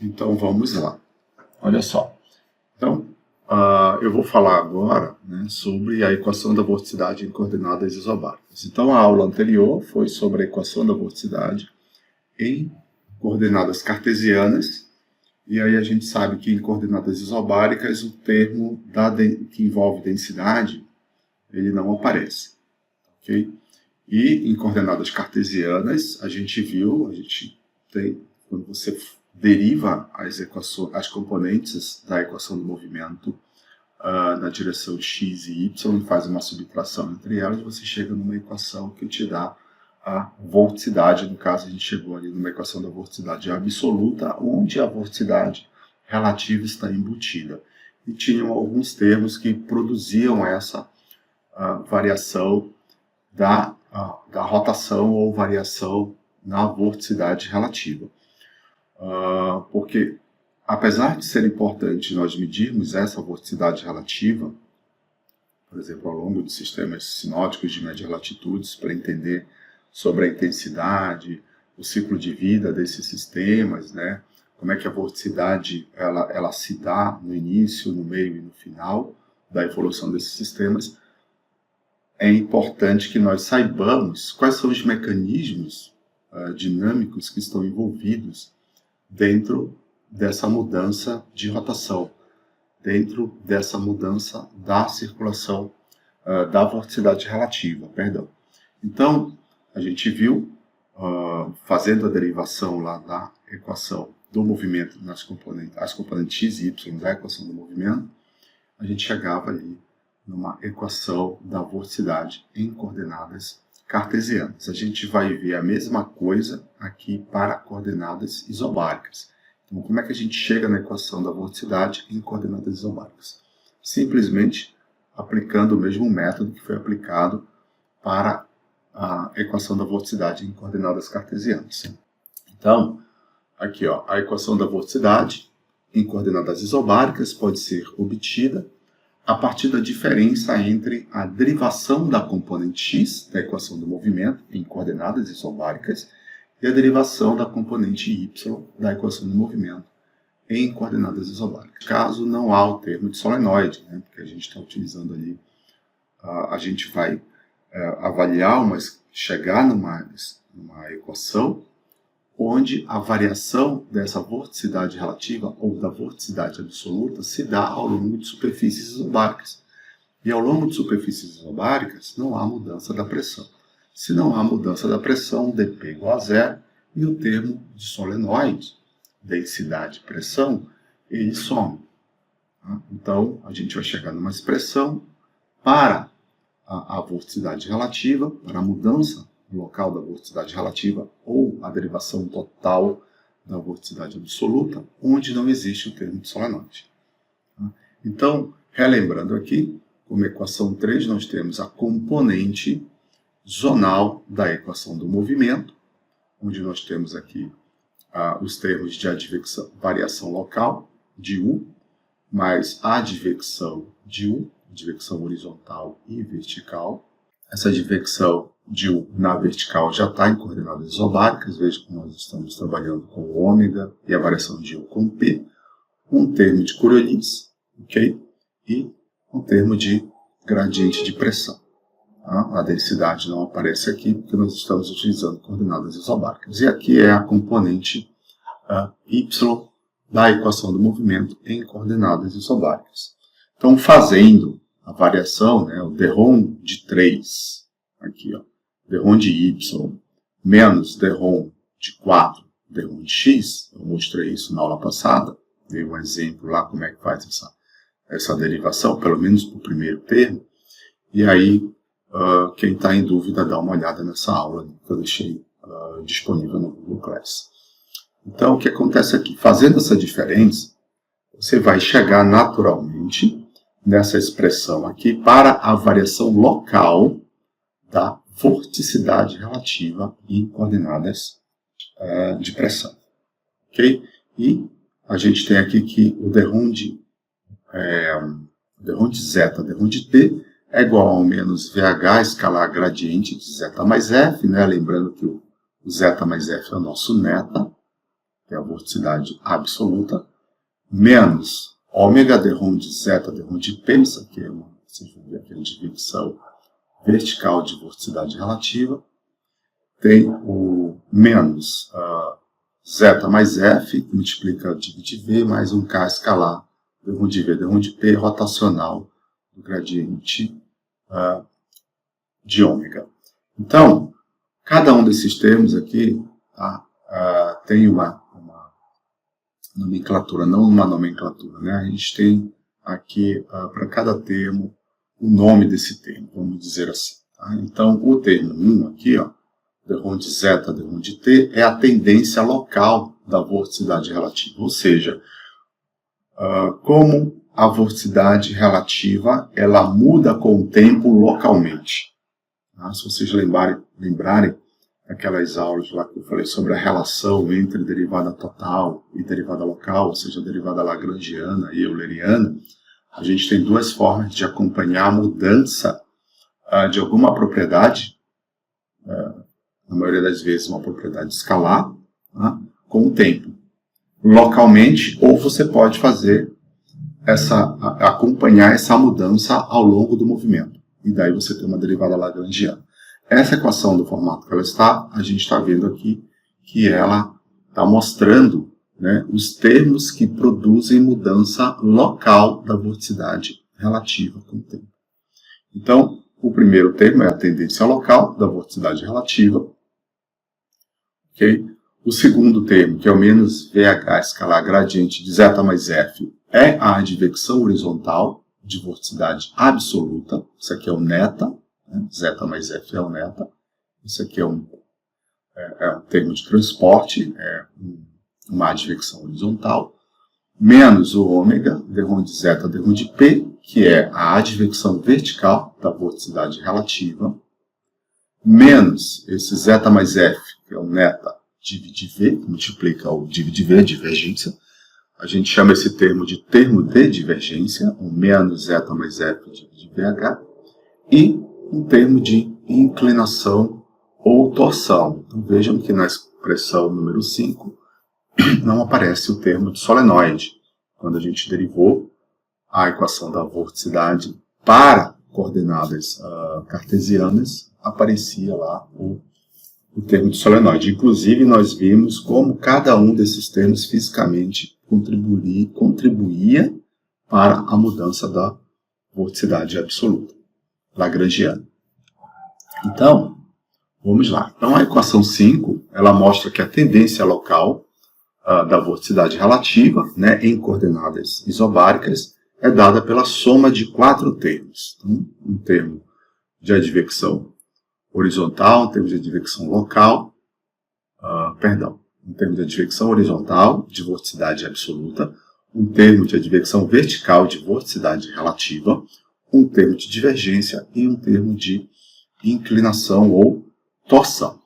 Então vamos lá. Olha só. Então, eu vou falar agora, né, sobre a equação da vorticidade em coordenadas isobáricas. Então a aula anterior foi sobre a equação da vorticidade em coordenadas cartesianas, e aí a gente sabe que em coordenadas isobáricas o termo que envolve densidade ele não aparece, ok? E em coordenadas cartesianas a gente tem, quando você deriva as componentes da equação do movimento na direção x e y e faz uma subtração entre elas, você chega numa equação que te dá a vorticidade. No caso, a gente chegou ali numa equação da vorticidade absoluta, onde a vorticidade relativa está embutida. E tinham alguns termos que produziam essa variação da rotação ou variação na vorticidade relativa. Porque, apesar de ser importante nós medirmos essa vorticidade relativa, por exemplo, ao longo de sistemas sinóticos de média latitudes, para entender sobre a intensidade, o ciclo de vida desses sistemas, né? Como é que a vorticidade ela se dá no início, no meio e no final da evolução desses sistemas, é importante que nós saibamos quais são os mecanismos dinâmicos que estão envolvidos dentro dessa mudança de rotação, dentro dessa mudança da circulação, da vorticidade relativa, perdão. Então, a gente viu, fazendo a derivação lá da equação do movimento as componentes x e y da equação do movimento, a gente chegava ali numa equação da vorticidade em coordenadas cartesianas. A gente vai ver a mesma coisa aqui para coordenadas isobáricas. Então, como é que a gente chega na equação da vorticidade em coordenadas isobáricas? Simplesmente aplicando o mesmo método que foi aplicado para a equação da vorticidade em coordenadas cartesianas. Então, aqui ó, a equação da vorticidade em coordenadas isobáricas pode ser obtida a partir da diferença entre a derivação da componente x da equação do movimento em coordenadas isobáricas e a derivação da componente y da equação do movimento em coordenadas isobáricas. Caso não há o termo de solenoide, né, porque a gente está utilizando ali, a gente vai avaliar, chegar numa equação onde a variação dessa vorticidade relativa ou da vorticidade absoluta se dá ao longo de superfícies isobáricas. E ao longo de superfícies isobáricas não há mudança da pressão. Se não há mudança da pressão, dp igual a zero, e o termo de solenoide, densidade e pressão, ele some. Então, a gente vai chegar numa expressão para a vorticidade relativa, para a mudança local da vorticidade relativa ou a derivação total da vorticidade absoluta, onde não existe o termo de solenoide. Então, relembrando aqui, como equação 3, nós temos a componente zonal da equação do movimento, onde nós temos aqui os termos de advecção, variação local, de U, mais a advecção de U, advecção horizontal e vertical. Essa advecção de U na vertical já está em coordenadas isobáricas, veja que nós estamos trabalhando com ômega e a variação de U com P, um termo de Coriolis, ok? E um termo de gradiente de pressão. A densidade não aparece aqui porque nós estamos utilizando coordenadas isobáricas. E aqui é a componente Y da equação do movimento em coordenadas isobáricas. Então, fazendo a variação, né, o derrom de 3, aqui, ó, derrom de y menos derrom de 4, derrom de x, eu mostrei isso na aula passada, dei um exemplo lá como é que faz essa derivação, pelo menos para o primeiro termo, e aí quem está em dúvida dá uma olhada nessa aula que eu deixei disponível no Google Class. Então, o que acontece aqui? Fazendo essa diferença, você vai chegar naturalmente nessa expressão aqui para a variação local da vorticidade relativa em coordenadas de pressão. Ok? E a gente tem aqui que o derrom de zeta, derrom de t, é igual ao menos VH escalar gradiente de zeta mais f, né? Lembrando que o zeta mais f é o nosso neta, que é a vorticidade absoluta, menos ômega derrom de zeta derrom de P, isso aqui é vocês vão ver aqui a advecção vertical de vorticidade relativa, tem o menos zeta mais F, que multiplica divide V, mais um K escalar, derrom de V, derrom de P, rotacional do gradiente de ômega. Então, cada um desses termos aqui tem uma nomenclatura, não uma nomenclatura, né? A gente tem aqui, para cada termo, o nome desse termo, vamos dizer assim. Tá? Então, o termo 1 aqui, derrom de zeta, derrom de T, é a tendência local da vorticidade relativa. Ou seja, como a vorticidade relativa ela muda com o tempo localmente. Tá? Se vocês lembrarem aquelas aulas lá que eu falei sobre a relação entre derivada total e derivada local, ou seja, derivada lagrangiana e euleriana, a gente tem duas formas de acompanhar a mudança de alguma propriedade, na maioria das vezes uma propriedade escalar, com o tempo. Localmente, ou você pode fazer acompanhar essa mudança ao longo do movimento. E daí você tem uma derivada lagrangiana. Essa equação do formato que ela está, a gente está vendo aqui que ela está mostrando, né, os termos que produzem mudança local da vorticidade relativa com o tempo. Então, o primeiro termo é a tendência local da vorticidade relativa. Okay? O segundo termo, que é o menos VH escalar gradiente de zeta mais F, é a advecção horizontal de vorticidade absoluta. Isso aqui é o neta. Zeta mais F é o neta. Isso aqui é um termo de transporte, uma advecção horizontal, menos o ômega, derrom de zeta, derrom de P, que é a advecção vertical da vorticidade relativa, menos esse zeta mais F, que é o neta, divide V, que multiplica o divide V, a divergência. A gente chama esse termo de divergência, o menos zeta mais F divide VH, e um termo de inclinação ou torção. Então vejam que na expressão número 5 não aparece o termo de solenoide. Quando a gente derivou a equação da vorticidade para coordenadas cartesianas, aparecia lá o termo de solenoide. Inclusive, nós vimos como cada um desses termos fisicamente contribuía para a mudança da vorticidade absoluta lagrangiana. Então, vamos lá. Então, a equação 5, ela mostra que a tendência local da vorticidade relativa, né, em coordenadas isobáricas, é dada pela soma de 4 termos. Então, um termo de advecção horizontal, um termo de advecção local, um termo de advecção horizontal de vorticidade absoluta, um termo de advecção vertical de vorticidade relativa, um termo de divergência e um termo de inclinação ou torção.